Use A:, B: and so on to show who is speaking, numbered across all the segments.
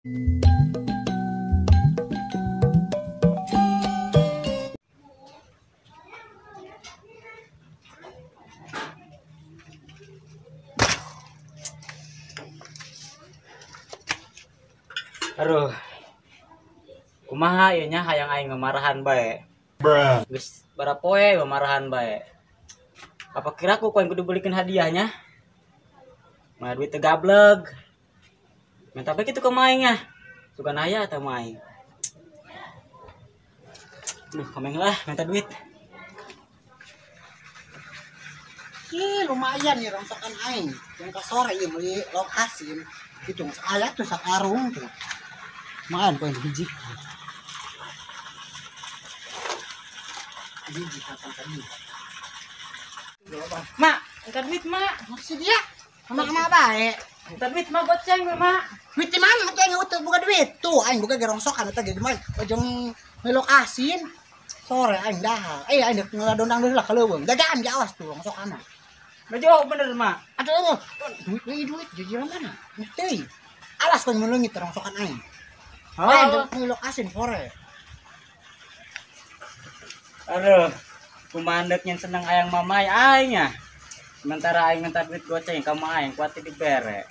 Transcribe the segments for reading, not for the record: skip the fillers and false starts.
A: Aduh, kumaha ieu nya hayang aing ngamarahan bae. Geus barapoe ngamarahan bae. Apa kira ku kudu belikeun hadiahnya? Mah duit teu gableg. Minta bae kitu ka maing nya. Sugan aya tah maing. Duh, kameng lah minta duit.
B: Lumayan nih rongsokan aing. Yang ka sore ieu beli lokasi. Itu aya tuh sakarung tuh. Maan poin hiji. Hiji kapan tadi.
A: Mak, minta duit, Mak.
B: Maksud dia sama bae.
A: Minta duit, Mak, goceng gue, Mak.
B: Duit di mana kayak ngeuteut buka duit. Tuh aing buka gerongsokan eta ge mah ojong melokasin. Sore aing dahar. Aing dek ngeladondang deui lah kaleuweung. Jagaan ge awas tuh rongsokan.
A: Bejo bener, Mak.
B: Aduh, duit jajan mana? Teuy. Alas kau meulungit rongsokan aing. Aing dek melokasin sore.
A: Aduh, kumandek yang seneng ayang mamai aing ya. Sementara aing minta duit goceng ka aing kuat dibere.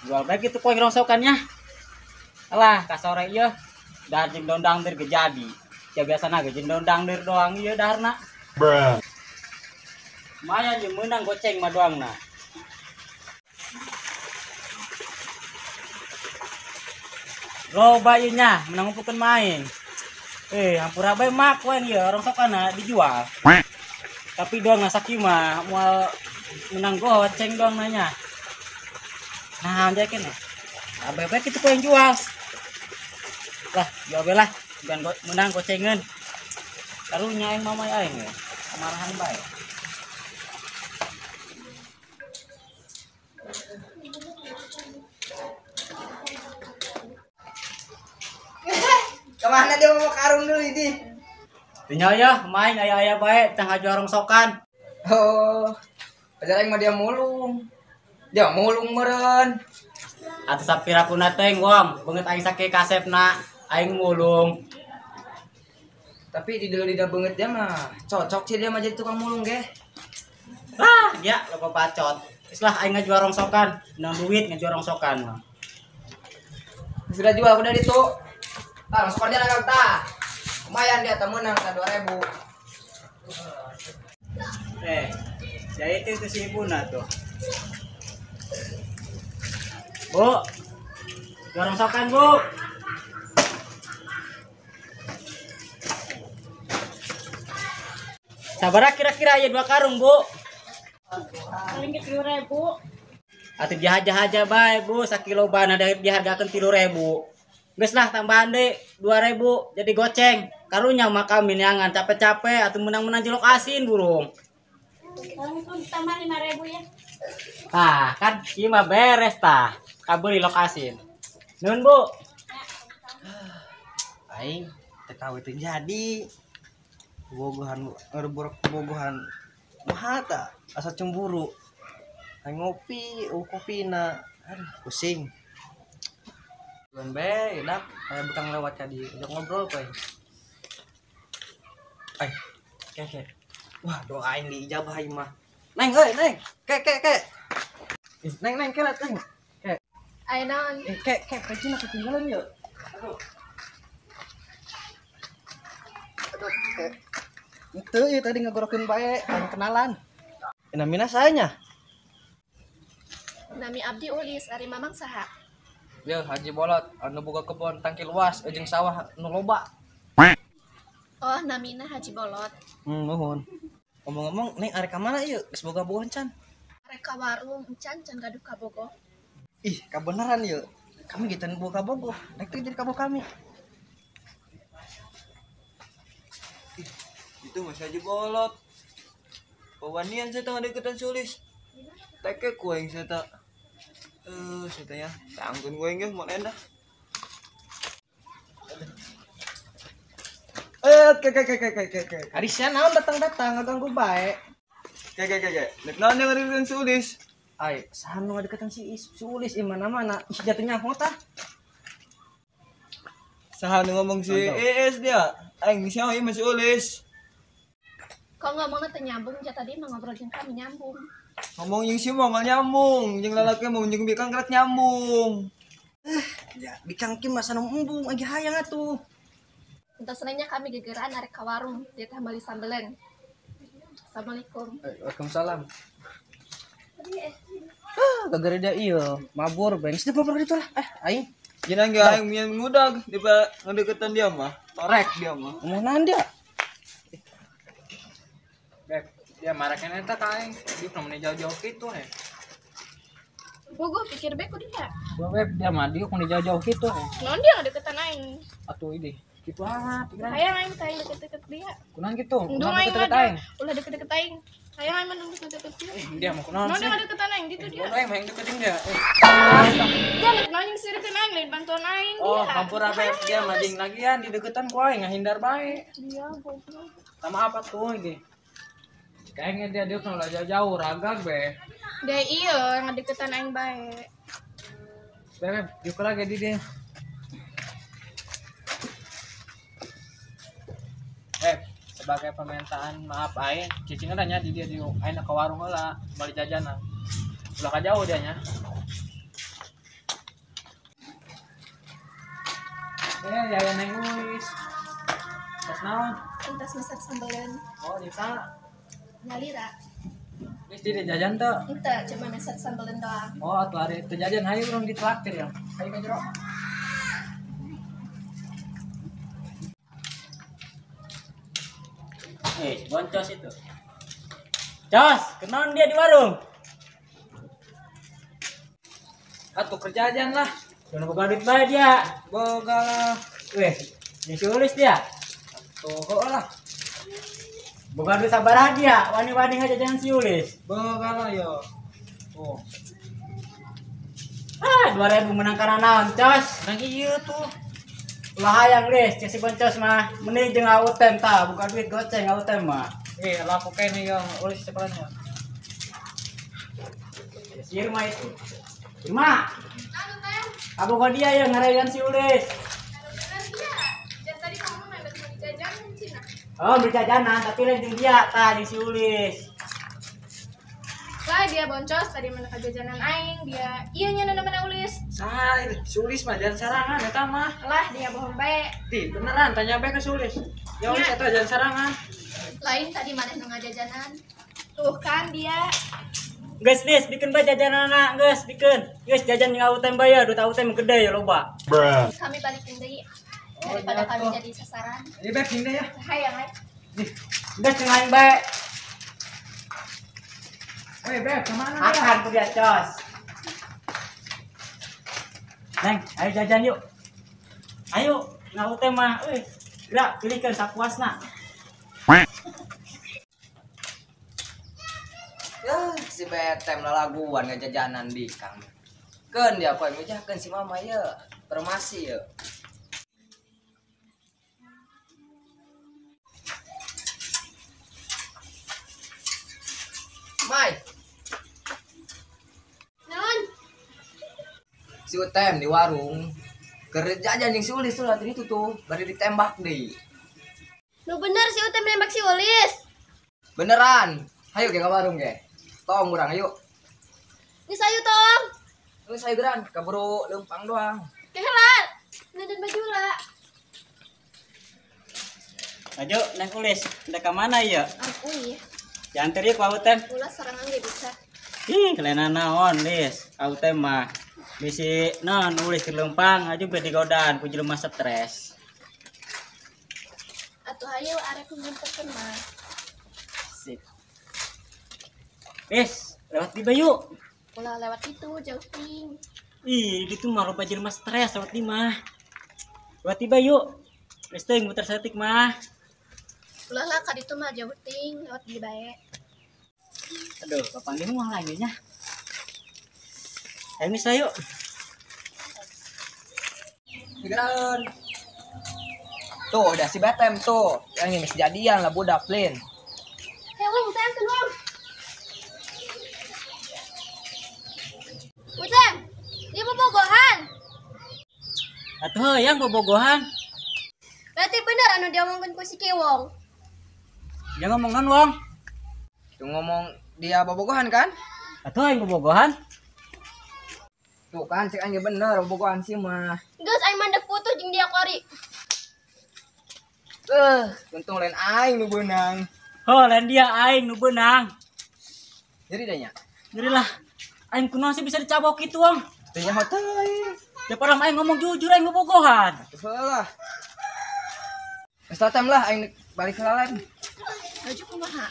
A: Jual baik itu poin rongsokannya. Alah, ka sore ieu dahar jeung dondang dir ge jadi. Ya biasana ge jeung dondang dir doang ieu daharna. Lumayan jeung meunang goceng mah doangna. Loba ieu nya menang ngumpulkeun main. Hampura bae mak poin ieu rongsokanna dijual. Tapi doang sakieu mah moal menang goceng doang nanya. Nah, dia kene. Abe-abe kitu poin jual. Lah, jual bae lah, bukan menang gocengeun. Karunya aing mamai aing ya. Kamarahan bae.
B: Kemana dia mau karung dulu ini?
A: Nya ya, main aya-aya bae tang hajual rongsokan.
B: Oh, ajar aing mah dia mulung. Dia mulung meureun.
A: Atuh sapirakuna teh ngom, beungeut aing sakit kasepna, aing mulung.
B: Tapi di dulu lidah banget dia mah cocok sih dia mah jadi tukang mulung ge.
A: Ya, loba pacot. Geus lah aing ngajual rongsokan, menang duit ngajual rongsokan mah.
B: Sudah jual udah itu. Tah, rongsokannya dagang tah. Lumayan dia teh meunang ka 2000.
A: Jadi itu si ibuna tuh. Bu, jual rongsokan, Bu. Sabaraha kira-kira aya 2 karung, Bu?
C: Paling 3.000.
A: Atuh jaha-jaha aja bae, Bu, sakiloban ada dihargakeun 3.000. Geus lah tambahan deui 2.000 jadi goceng. Karunya mah kami neangan capek-capek atuh menang-menang jelok asin burung.
C: Paling pun tambah 5.000 ya.
A: Kan ieu mah beres tah. Kabeuli lokasin. Nuhun, Bu.
B: Aing teh kawe teh jadi. Bogohan ngerebor bogohan mahal tah asa cemburu. Aing ngopi, kopina. Aduh, pusing. Bukan be, enak. Kayak butang lewat tadi. Ajak ngobrol poe. Kek. Wah, doain diijabah ieu mah. Neng, Neng. Kek. Neng, kelat, Neng. Kek.
C: Ayo naon?
B: Kek, pecina ketinggalan yuk. Aduh, Kek. Itu ya tadi ngegorokin bae, kan kenalan. Namina sayanya.
C: Nami Abdi Ulis ari Mamang saha?
B: Ya, Haji Bolot, anu boga kebon tangki luas, jeung sawah nu loba.
C: Oh, namina Haji Bolot.
B: Nuhun. Ngomong-ngomong, Neng arek ka mana ieu? Geus boga buah can?
C: Arek ka warung encan can gaduh ka bogoh.
B: Ih, kabeneran ieu. Kami gitu boga bogoh. Nek teh jadi kaboh kami.
D: Itu Mas Haji Bolot. Pawanian saya tengah deketan sulis. Teke kuing saya tak. Saya tanya, tanggun kuing ya, mau endah.
B: Kek. Arisnya naon datang-datang ngaganggu bae.
D: Kayak. Nek naon yang deketan sulis.
B: Ay, sano nga deketan si Ulis mana-mana. Ih, jatuhnya ngota.
D: Sahan ngomong si ES dia. Aing siapa yang masih ulis.
C: Kok ngomongnya teu nyambung aja tadi mah ngobrol jeung kami nyambung.
D: Ngomong yang si mau nyambung, yang lalaki mau yang bikang kerat nyambung.
B: Ya, bikang kim masa embung lagi hayang atuh.
C: Entah senengnya kami gegeran arek ka warung dia teh beli sambelen. Assalamualaikum.
B: Waalaikumsalam. Gara-gara dia iya, mabur beng. Sudah mabur gitu lah. Aing.
D: Jangan gak aing yang ngudag di ngedeketan dia mah. Torek dia mah.
B: Omongan dia.
A: Beb, dia marahkan eta ka aing. Dia pernah jauh-jauh gitu ya.
C: Bogo pikir bae ku dia.
A: Gua beb dia mah dia kun jauh-jauh gitu ya.
C: Naon dia ngadeketan aing?
A: Atuh ini. Gitu amat, pikiran.
C: Hayang aing teh deket-deket dia.
A: Kunaon gitu.
C: Endung
A: Kunaon
C: aing mah
A: deket-deket aing.
C: ulah deket-deket aing. Hayang aing mah deket-deket dia.
A: Dia mau kunaon
C: Naon
A: sih?
C: dia ngadeketan aing gitu dia.
A: Kunaon aing mah yang deketin dia.
C: Dia nek nanya sirikeun aing lain bantuan aing
A: Oh,
C: dia.
A: kampura beb dia majing lagian di deketan ku aing ngahindar bae.
C: Dia goblok.
A: Sama apa tuh ini? Kayaknya dia kalau jauh-jauh ragag be.
C: Dia iya ngadeketan aing bae.
A: Beb, yuk lagi di dia. Sebagai permintaan maaf aing, cicing adanya di dia di aing ke warung heula, bali jajanan. Ulah ka jauh dia nya. Ya neng Uis. Terus naon?
C: Entas masak sambelen.
A: Oh, di sana.
C: Nyalira.
A: Geus di jajan teh.
C: Ente cuma masak sambelen doang.
A: Oh, atuh hari teu jajan hayu urang ditraktir ya. Hayu ka jero. Boncos itu. Cos, kenaon dia di warung? Atuh kerjaan lah. Jangan boga duit bae dia. Boga lah. Weh, yang sulis dia. Tuh kok lah. Boga duit sabaraha dia. Wani-wani ngajajan si Ulis. Boga lah yo. Tuh. 2000 menang karena naon, Cos? Nang iya tuh. Ulah hayang lis, cek si Boncos mah. Mending jeung autem tah, buka duit goceng autem mah. Laku kene yang Ulis sekolahnya. Si Irma itu. Irma. Abu kok dia yang ngarayan si Ulis.
C: Dan tadi kamu nggak mau dijajanin Cina.
A: Oh, beli jajanan, tapi lain jeung dia tah di si Ulis.
C: Lah dia boncos tadi mana jajanan aing dia iya nya namanya Ulis.
A: Sah, si Ulis mah jangan sarangan eta mah.
C: Lah dia bohong bae.
A: Di beneran tanya bae ke si Ulis. Ya Ulis eta jangan sarangan.
C: Lain tadi mana nggak jajanan. Tuh kan dia.
A: Guys, bikin bae jajanana, guys, bikin. Guys, jajan yang autem bae, duit autem gede ya loba.
C: Kami balikin deui. Daripada kami jadi sasaran.
A: Ini bae pindah ya.
C: Hayang aing.
A: Guys, cengahin bae. Woi, Beb, kemana ya? Akan ku dia, Cos. Neng, ayo jajan yuk. Ayo, ngautem mah. Euy, gerak pilihkeun sapuasna.
B: Ya, si betem lalaguan ngejajanan di kang. Keun dia poe ngejahkeun si mama ye, permasi ye. Mai,
C: Non,
B: si Utem di warung kerja aja nih si Ulis tuh tadi itu tuh baru ditembak deh.
C: lu bener si Utem nembak si Ulis.
B: Beneran. Ayo ke warung ge. Tong urang ayo.
C: Geus ayo tong.
B: Lu saya geran kaburu lempang doang.
C: Kehelat. Nandan baju lah.
A: Ayo, Neng Ulis, udah ke mana ya?
C: Ampun ya.
A: Diantar yuk ku autem.
C: Ulah serangan gak bisa.
A: Ih, kelena naon, Lis. Autem mah. Bisi non Ulis ke lempang aja bedi godaan ku jelema stres.
C: Atuh hayu arek ngumpulkeun mah.
A: Sip. Lis, lewat di bayu.
C: Ulah lewat itu jauh ting.
A: Ih, gitu mah rupa jelema stres lewat di mah. Lewat di bayu. Wis teh muter setik mah.
C: Ulah lah ka ditu mah jauh ting lewat di bae.
A: Aduh, papanggil mah lagi nya. Ayo Miss ayo.
B: Geran. Tuh udah si Betem tuh yang ini jadian lah budak Lin.
C: Hei, Wong, saya keluar. Dia bobogohan.
A: Atuh yang bobogohan.
C: Berarti bener anu dia ngomongin ku si Kiwong.
A: Dia ngomong non wong.
B: Tuh ngomong dia bobogohan kan?
A: Atuh yang bobogohan.
B: Tuh kan cek aja bener bobogohan sih mah.
C: Geus aing mandek putuh jeung dia kori.
B: Untung lain aing nu beunang.
A: Oh, lain dia aing nu beunang.
B: Jadi dah nya.
A: Jadi lah, aing kunaon sih bisa dicabok gitu wong.
B: Teu nya hotel.
A: Ya padahal aing ngomong jujur aing bobogohan.
B: Tuh lah. Geus tatem lah aing balik ke lain.
C: Baju kumaha?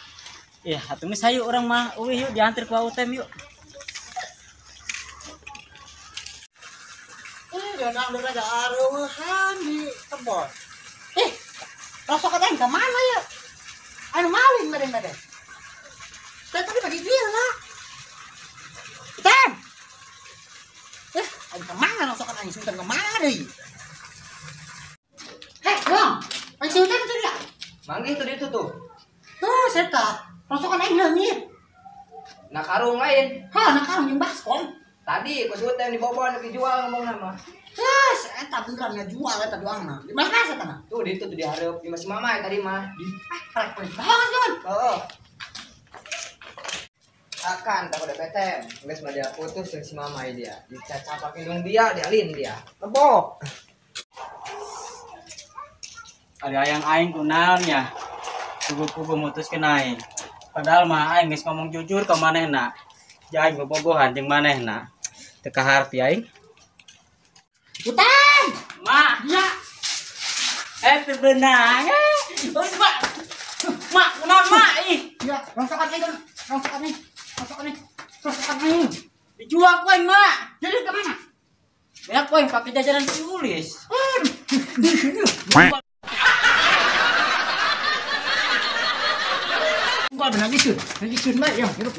A: Iya, atuh geus hayu urang mah eueuh yuk diantar ku UTM yuk.
E: Jangan udah ada aruhan di kebon. Rosok aing kemana ya? Anu maling meren. Tadi bagi dia lah. Tem. Aing kemana rosok aing sultan kemana deh? Bang. Aing sultan itu dia.
B: Manggih tuh itu tuh.
E: Tuh, seta. Rosok aing leungit.
B: Nah karung lain.
E: Nak karung yang baskom.
B: Tadi ku sutem di bawah nu dijual ngomong nama.
E: Eta beneran ngejual eta doangna. Di mana eta mah?
B: Tuh di itu tuh dihareup di masih mama tadi mah.
E: Prek. Bagus kan?
B: Oh. Akan tak udah petem. Geus mah dia putus jeung si mama dia. Dicacapak hidung dia, dialin dia. Lebok.
A: Ada yang aing kunaon ya. Kugu-kugu mutuskeun aing. Padahal mah aing geus ngomong jujur ka manehna. Jeung bobogohan jeung manehna. Teu kaharti aing.
E: Utang.
A: Mak,
E: Ya.
A: Bebenang. Terus mak. Mak, kunaon mak ih.
E: Ya, rongsokan nih.
A: Dijual ku aing mak.
E: Jadi kemana?
A: Beak ku aing pake jajanan si Ulis.
E: Enggak benar gitu. Lagi sun mbak yang hidup.